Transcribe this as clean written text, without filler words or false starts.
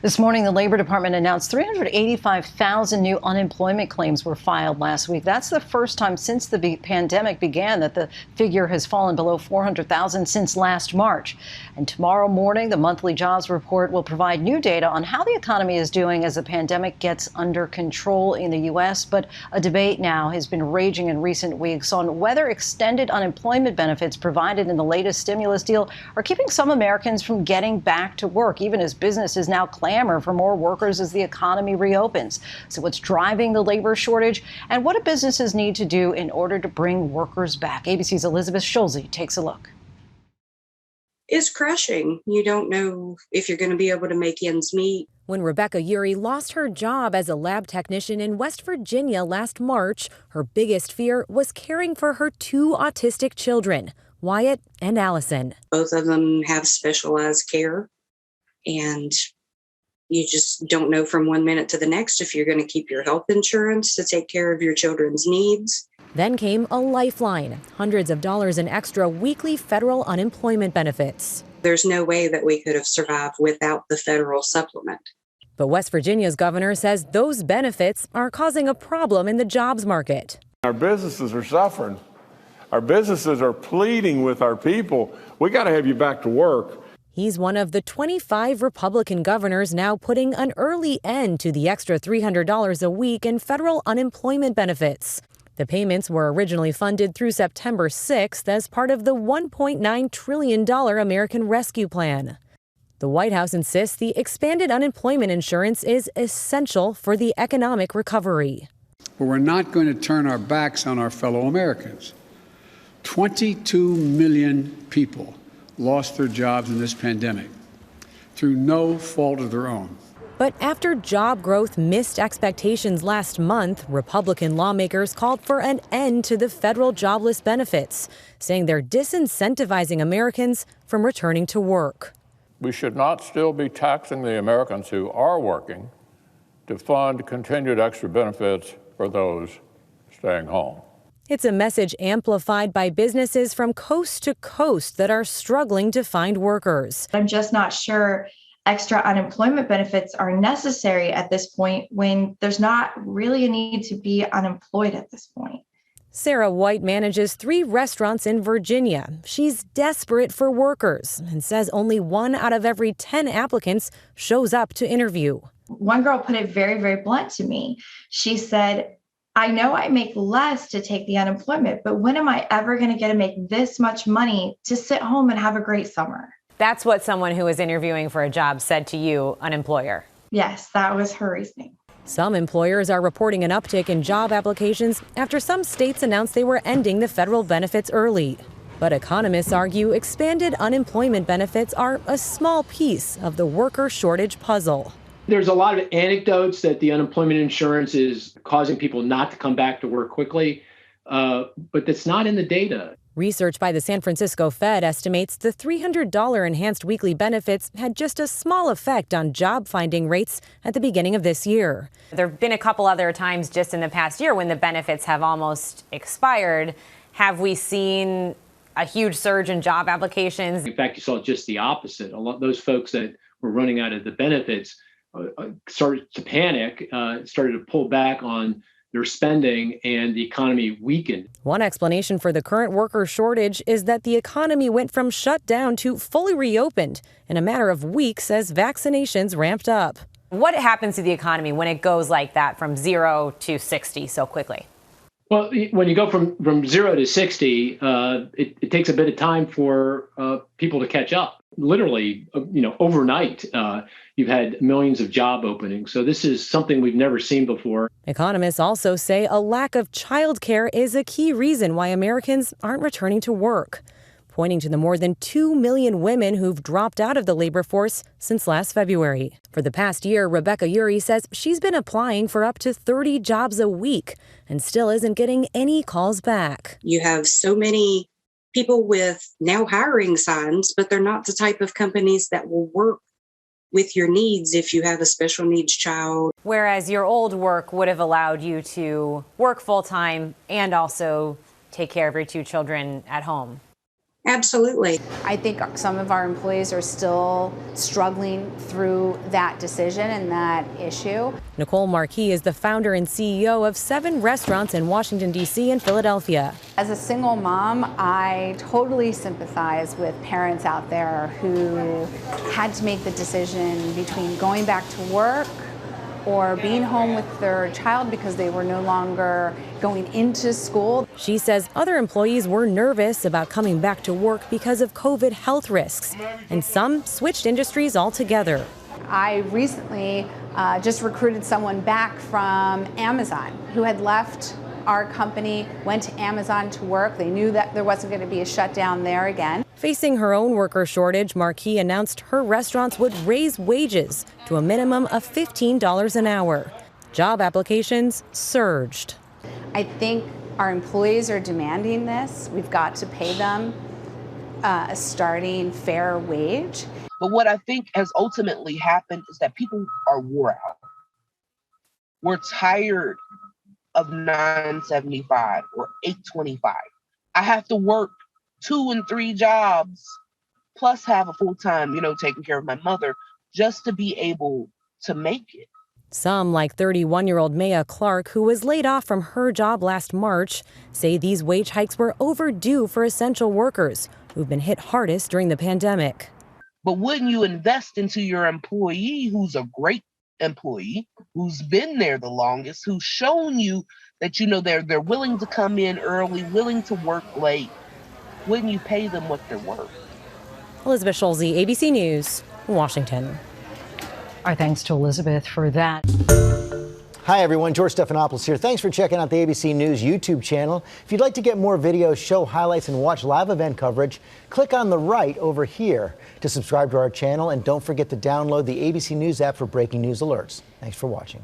This morning, the Labor Department announced 385,000 new unemployment claims were filed last week. That's the first time since the pandemic began that the figure has fallen below 400,000 since last March. And tomorrow morning, the monthly jobs report will provide new data on how the economy is doing as the pandemic gets under control in the U.S. But a debate now has been raging in recent weeks on whether extended unemployment benefits provided in the latest stimulus deal are keeping some Americans from getting back to work, even as businesses now clamor for more workers as the economy reopens. So what's driving the labor shortage, and what do businesses need to do in order to bring workers back? ABC's Elizabeth Schulze takes a look. Is crushing. You don't know if you're going to be able to make ends meet. When Rebecca Uri lost her job as a lab technician in West Virginia last March, her biggest fear was caring for her two autistic children, Wyatt and Allison. Both of them have specialized care, and you just don't know from one minute to the next if you're going to keep your health insurance to take care of your children's needs. Then came a lifeline, hundreds of dollars in extra weekly federal unemployment benefits. There's no way that we could have survived without the federal supplement. But West Virginia's governor says those benefits are causing a problem in the jobs market. Our businesses are suffering. Our businesses are pleading with our people. We got to have you back to work. He's one of the 25 Republican governors now putting an early end to the extra $300 a week in federal unemployment benefits. The payments were originally funded through September 6th as part of the $1.9 trillion American Rescue Plan. The White House insists the expanded unemployment insurance is essential for the economic recovery. But we're not going to turn our backs on our fellow Americans. 22 million people lost their jobs in this pandemic through no fault of their own. But after job growth missed expectations last month, Republican lawmakers called for an end to the federal jobless benefits, saying they're disincentivizing Americans from returning to work. We should not still be taxing the Americans who are working to fund continued extra benefits for those staying home. It's a message amplified by businesses from coast to coast that are struggling to find workers. I'm just not sure extra unemployment benefits are necessary at this point when there's not really a need to be unemployed at this point. Sarah White manages 3 restaurants in Virginia. She's desperate for workers and says only 1 out of every 10 applicants shows up to interview. One girl put it very, very blunt to me. She said, I know I make less to take the unemployment, but when am I ever going to get to make this much money to sit home and have a great summer? That's what someone who was interviewing for a job said to you, an employer. Yes, that was her reasoning. Some employers are reporting an uptick in job applications after some states announced they were ending the federal benefits early. But economists argue expanded unemployment benefits are a small piece of the worker shortage puzzle. There's a lot of anecdotes that the unemployment insurance is causing people not to come back to work quickly, but that's not in the data. Research by the San Francisco Fed estimates the $300 enhanced weekly benefits had just a small effect on job finding rates at the beginning of this year. There have been a couple other times just in the past year when the benefits have almost expired. Have we seen a huge surge in job applications? In fact, you saw just the opposite. A lot of those folks that were running out of the benefits started to panic, started to pull back on their spending, and the economy weakened. One explanation for the current worker shortage is that the economy went from shut down to fully reopened in a matter of weeks as vaccinations ramped up. What happens to the economy when it goes like that from 0 to 60 so quickly? Well, when you go from 0 to 60, it takes a bit of time for people to catch up. Literally, overnight, you've had millions of job openings. So this is something we've never seen before. Economists also say a lack of childcare is a key reason why Americans aren't returning to work, pointing to the more than 2 million women who've dropped out of the labor force since last February. For the past year, Rebecca Uri says she's been applying for up to 30 jobs a week and still isn't getting any calls back. You have so many people with now hiring signs, but they're not the type of companies that will work with your needs if you have a special needs child. Whereas your old work would have allowed you to work full time and also take care of your 2 children at home. Absolutely. I think some of our employees are still struggling through that decision and that issue. Nicole Marquis is the founder and CEO of 7 restaurants in Washington, D.C. and Philadelphia. As a single mom, I totally sympathize with parents out there who had to make the decision between going back to work or being home with their child because they were no longer going into school. She says other employees were nervous about coming back to work because of COVID health risks, and some switched industries altogether. I recently just recruited someone back from Amazon who had left our company, went to Amazon to work. They knew that there wasn't going to be a shutdown there again. Facing her own worker shortage, Marquis announced her restaurants would raise wages to a minimum of $15 an hour. Job applications surged. I think our employees are demanding this. We've got to pay them a starting fair wage. But what I think has ultimately happened is that people are wore out. We're tired of $9.75 or $8.25. I have to work 2 and 3 jobs, plus have a full-time, taking care of my mother, just to be able to make it. Some, like 31-year-old Maya Clark, who was laid off from her job last March, say these wage hikes were overdue for essential workers who've been hit hardest during the pandemic. But wouldn't you invest into your employee who's a great employee, who's been there the longest, who's shown you that, they're willing to come in early, willing to work late? Wouldn't you pay them what they're worth? Elizabeth Schulze, ABC News, Washington. Our thanks to Elizabeth for that. Hi, everyone. George Stephanopoulos here. Thanks for checking out the ABC News YouTube channel. If you'd like to get more videos, show highlights, and watch live event coverage, click on the right over here to subscribe to our channel. And don't forget to download the ABC News app for breaking news alerts. Thanks for watching.